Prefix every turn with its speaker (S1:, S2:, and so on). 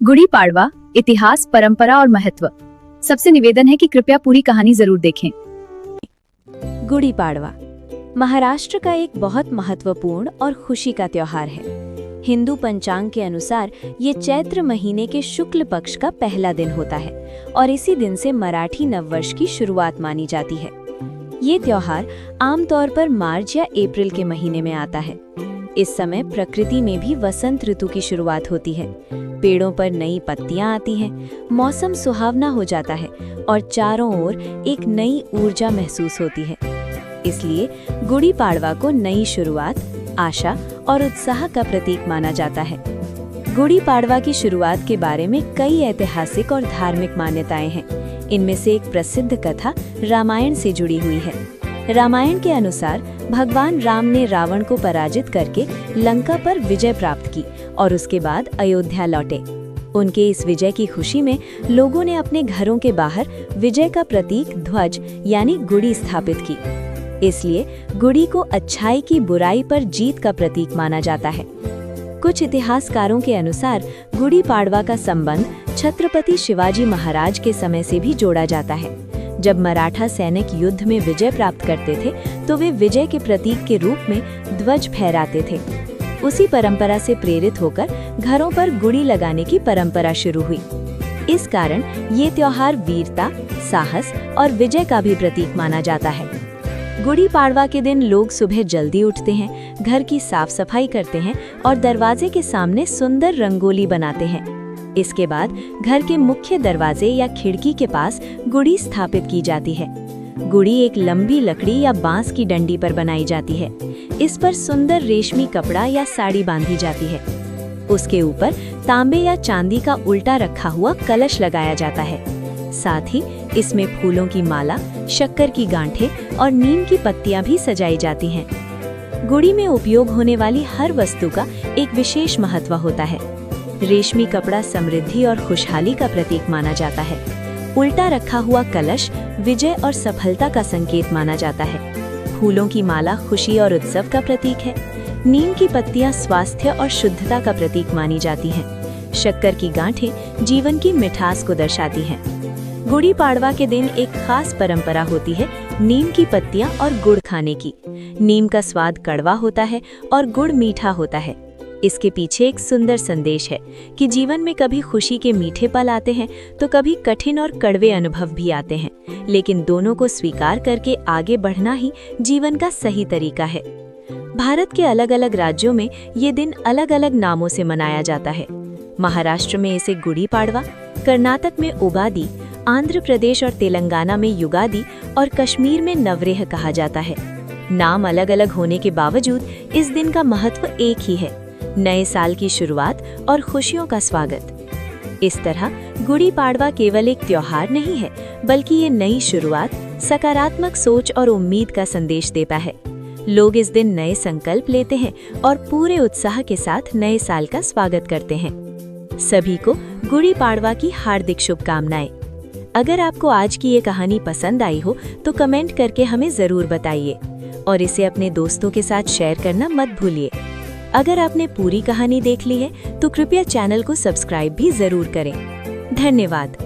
S1: गुड़ी पाड़वा, इतिहास, परंपरा और महत्व। सबसे निवेदन है कि कृपया पूरी कहानी जरूर देखें।
S2: गुड़ी पाड़वा महाराष्ट्र का एक बहुत महत्वपूर्ण और खुशी का त्योहार है। हिंदू पंचांग के अनुसार ये चैत्र महीने के शुक्ल पक्ष का पहला दिन होता है और इसी दिन से मराठी नववर्ष की शुरुआत मानी जाती है। ये त्योहार आमतौर पर मार्च या अप्रैल के महीने में आता है। इस समय प्रकृति में भी वसंत ऋतु की शुरुआत होती है। पेड़ों पर नई पत्तियां आती हैं, मौसम सुहावना हो जाता है और चारों ओर एक नई ऊर्जा महसूस होती है। इसलिए गुड़ी पाड़वा को नई शुरुआत, आशा और उत्साह का प्रतीक माना जाता है। गुड़ी पाड़वा की शुरुआत के बारे में कई ऐतिहासिक और धार्मिक मान्यताएं हैं। इनमें से एक प्रसिद्ध कथा रामायण से जुड़ी हुई है। रामायण के अनुसार भगवान राम ने रावण को पराजित करके लंका पर विजय प्राप्त की और उसके बाद अयोध्या लौटे। उनके इस विजय की खुशी में लोगों ने अपने घरों के बाहर विजय का प्रतीक ध्वज यानी गुड़ी स्थापित की। इसलिए गुड़ी को अच्छाई की बुराई पर जीत का प्रतीक माना जाता है। कुछ इतिहासकारों के अनुसार गुड़ी पाड़वा का संबंध छत्रपति शिवाजी महाराज के समय से भी जोड़ा जाता है। जब मराठा सैनिक युद्ध में विजय प्राप्त करते थे तो वे विजय के प्रतीक के रूप में ध्वज फहराते थे। उसी परंपरा से प्रेरित होकर घरों पर गुड़ी लगाने की परंपरा शुरू हुई। इस कारण ये त्योहार वीरता, साहस और विजय का भी प्रतीक माना जाता है। गुड़ी पाड़वा के दिन लोग सुबह जल्दी उठते हैं, घर की साफ सफाई करते हैं और दरवाजे के सामने सुंदर रंगोली बनाते हैं। इसके बाद घर के मुख्य दरवाजे या खिड़की के पास गुड़ी स्थापित की जाती है। गुड़ी एक लंबी लकड़ी या बांस की डंडी पर बनाई जाती है। इस पर सुंदर रेशमी कपड़ा या साड़ी बांधी जाती है। उसके ऊपर तांबे या चांदी का उल्टा रखा हुआ कलश लगाया जाता है। साथ ही इसमें फूलों की माला, शक्कर की गांठें और नीम की पत्तियां भी सजाई जाती हैं। गुड़ी में उपयोग होने वाली हर वस्तु का एक विशेष महत्व होता है। रेशमी कपड़ा समृद्धि और खुशहाली का प्रतीक माना जाता है। उल्टा रखा हुआ कलश विजय और सफलता का संकेत माना जाता है। फूलों की माला खुशी और उत्सव का प्रतीक है। नीम की पत्तियां स्वास्थ्य और शुद्धता का प्रतीक मानी जाती हैं। शक्कर की गांठें जीवन की मिठास को दर्शाती हैं। गुड़ी पाड़वा के दिन एक खास परंपरा होती है नीम की पत्तियां और गुड़ खाने की। नीम का स्वाद कड़वा होता है और गुड़ मीठा होता है। इसके पीछे एक सुंदर संदेश है कि जीवन में कभी खुशी के मीठे पल आते हैं तो कभी कठिन और कड़वे अनुभव भी आते हैं, लेकिन दोनों को स्वीकार करके आगे बढ़ना ही जीवन का सही तरीका है। भारत के अलग अलग राज्यों में ये दिन अलग अलग नामों से मनाया जाता है। महाराष्ट्र में इसे गुड़ी पाड़वा, कर्नाटक में उगादी, आंध्र प्रदेश और तेलंगाना में युगादी और कश्मीर में नवरेह कहा जाता है। नाम अलग अलग होने के बावजूद इस दिन का महत्व एक ही है, नए साल की शुरुआत और खुशियों का स्वागत। इस तरह गुड़ी पाड़वा केवल एक त्योहार नहीं है, बल्कि ये नई शुरुआत, सकारात्मक सोच और उम्मीद का संदेश देता है। लोग इस दिन नए संकल्प लेते हैं और पूरे उत्साह के साथ नए साल का स्वागत करते हैं। सभी को गुड़ी पाड़वा की हार्दिक शुभकामनाएं। अगर आपको आज की ये कहानी पसंद आई हो तो कमेंट करके हमें जरूर बताइए और इसे अपने दोस्तों के साथ शेयर करना मत भूलिए। अगर आपने पूरी कहानी देख ली है तो कृपया चैनल को सब्सक्राइब भी जरूर करें। धन्यवाद।